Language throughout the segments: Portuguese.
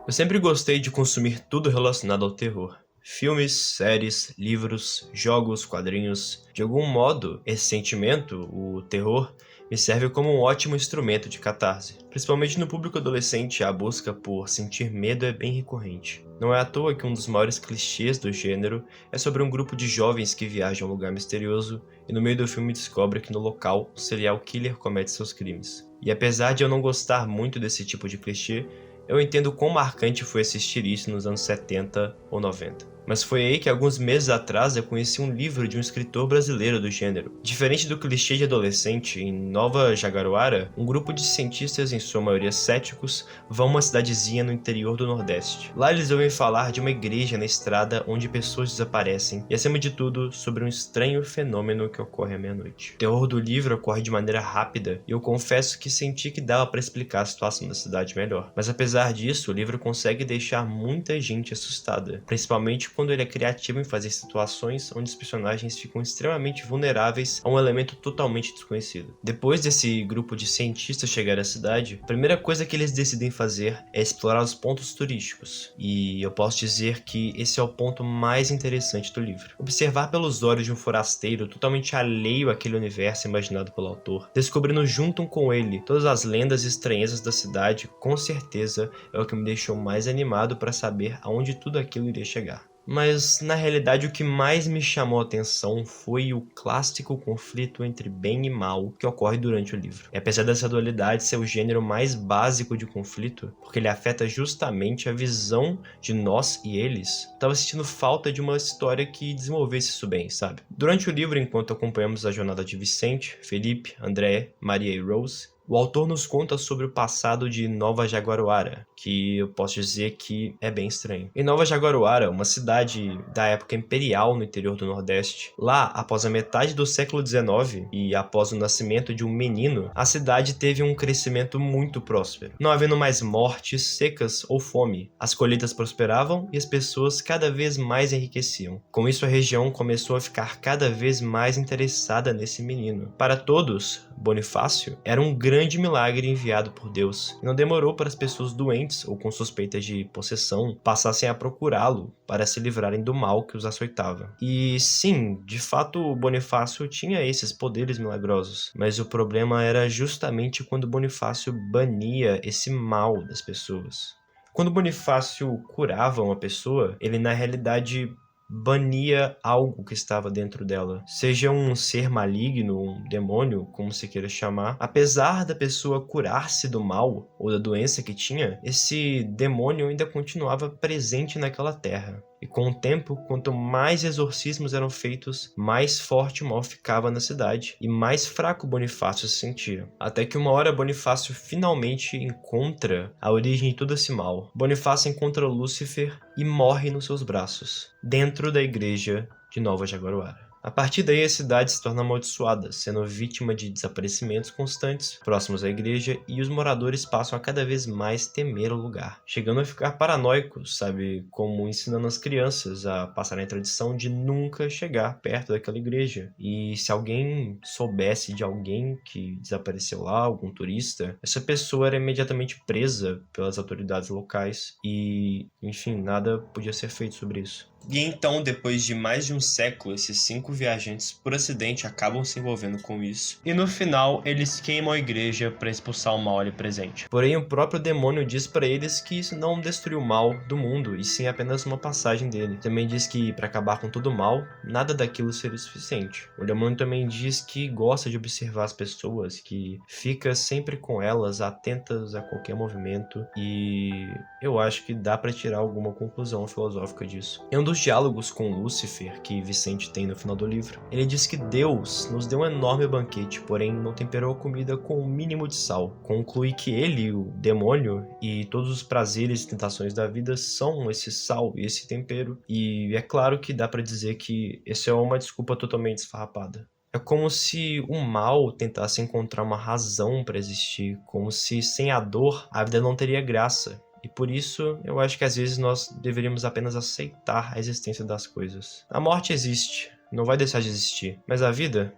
Eu sempre gostei de consumir tudo relacionado ao terror. Filmes, séries, livros, jogos, quadrinhos. De algum modo, esse sentimento, o terror, me serve como um ótimo instrumento de catarse. Principalmente no público adolescente, a busca por sentir medo é bem recorrente. Não é à toa que um dos maiores clichês do gênero é sobre um grupo de jovens que viajam a um lugar misterioso e no meio do filme descobre que no local um serial killer comete seus crimes. E apesar de eu não gostar muito desse tipo de clichê, eu entendo quão marcante foi assistir isso nos anos 70 ou 90. Mas foi aí que alguns meses atrás eu conheci um livro de um escritor brasileiro do gênero. Diferente do clichê de adolescente, em Nova Jaguaruara, um grupo de cientistas, em sua maioria céticos, vão a uma cidadezinha no interior do Nordeste. Lá eles ouvem falar de uma igreja na estrada onde pessoas desaparecem e, acima de tudo, sobre um estranho fenômeno que ocorre à meia-noite. O terror do livro ocorre de maneira rápida e eu confesso que senti que dava para explicar a situação da cidade melhor. Mas apesar disso, o livro consegue deixar muita gente assustada, principalmente quando ele é criativo em fazer situações onde os personagens ficam extremamente vulneráveis a um elemento totalmente desconhecido. Depois desse grupo de cientistas chegar à cidade, a primeira coisa que eles decidem fazer é explorar os pontos turísticos. E eu posso dizer que esse é o ponto mais interessante do livro. Observar pelos olhos de um forasteiro totalmente alheio àquele universo imaginado pelo autor, descobrindo junto com ele todas as lendas e estranhezas da cidade, com certeza é o que me deixou mais animado para saber aonde tudo aquilo iria chegar. Mas, na realidade, o que mais me chamou a atenção foi o clássico conflito entre bem e mal que ocorre durante o livro. E apesar dessa dualidade ser o gênero mais básico de conflito, porque ele afeta justamente a visão de nós e eles, eu tava sentindo falta de uma história que desenvolvesse isso bem, sabe? Durante o livro, enquanto acompanhamos a jornada de Vicente, Felipe, André, Maria e Rose, o autor nos conta sobre o passado de Nova Jaguaruara, que eu posso dizer que é bem estranho. Em Nova Jaguaruara, uma cidade da época imperial no interior do Nordeste, lá, após a metade do século XIX e após o nascimento de um menino, a cidade teve um crescimento muito próspero, não havendo mais mortes, secas ou fome. As colheitas prosperavam e as pessoas cada vez mais enriqueciam. Com isso, a região começou a ficar cada vez mais interessada nesse menino. Para todos, Bonifácio era um grande milagre enviado por Deus, e não demorou para as pessoas doentes ou com suspeitas de possessão passassem a procurá-lo para se livrarem do mal que os açoitava. E sim, de fato Bonifácio tinha esses poderes milagrosos, mas o problema era justamente quando Bonifácio bania esse mal das pessoas. Quando Bonifácio curava uma pessoa, ele na realidade bania algo que estava dentro dela. Seja um ser maligno, um demônio, como se queira chamar. Apesar da pessoa curar-se do mal ou da doença que tinha, esse demônio ainda continuava presente naquela terra. E com o tempo, quanto mais exorcismos eram feitos, mais forte o mal ficava na cidade e mais fraco Bonifácio se sentia. Até que uma hora Bonifácio finalmente encontra a origem de todo esse mal. Bonifácio encontra Lúcifer e morre nos seus braços, dentro da igreja de Nova Jaguaruara. A partir daí, a cidade se torna amaldiçoada, sendo vítima de desaparecimentos constantes próximos à igreja, e os moradores passam a cada vez mais temer o lugar, chegando a ficar paranoicos, sabe, como ensinando as crianças a passarem a tradição de nunca chegar perto daquela igreja. E se alguém soubesse de alguém que desapareceu lá, algum turista, essa pessoa era imediatamente presa pelas autoridades locais e, enfim, nada podia ser feito sobre isso. E então, depois de mais de um século, esses 5 viajantes, por acidente, acabam se envolvendo com isso. E no final, eles queimam a igreja para expulsar o mal ali presente. Porém, o próprio demônio diz para eles que isso não destruiu o mal do mundo, e sim apenas uma passagem dele. Também diz que, para acabar com todo o mal, nada daquilo seria suficiente. O demônio também diz que gosta de observar as pessoas, que fica sempre com elas, atentas a qualquer movimento, e eu acho que dá para tirar alguma conclusão filosófica disso. Em um dos diálogos com Lúcifer que Vicente tem no final do livro, ele diz que Deus nos deu um enorme banquete, porém não temperou a comida com o mínimo de sal. Conclui que ele, o demônio, e todos os prazeres e tentações da vida são esse sal e esse tempero, e é claro que dá pra dizer que essa é uma desculpa totalmente esfarrapada. É como se o mal tentasse encontrar uma razão para existir, como se sem a dor a vida não teria graça. E por isso, eu acho que às vezes nós deveríamos apenas aceitar a existência das coisas. A morte existe, não vai deixar de existir. Mas a vida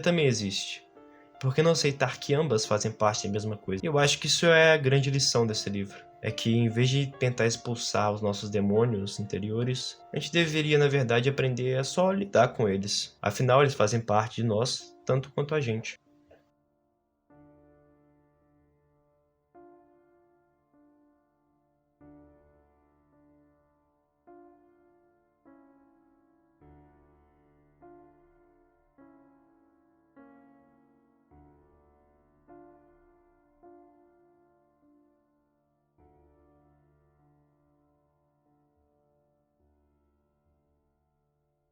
também existe. Por que não aceitar que ambas fazem parte da mesma coisa? E eu acho que isso é a grande lição desse livro. é que, em vez de tentar expulsar os nossos demônios interiores, a gente deveria, na verdade, aprender a só lidar com eles. Afinal, eles fazem parte de nós, tanto quanto a gente.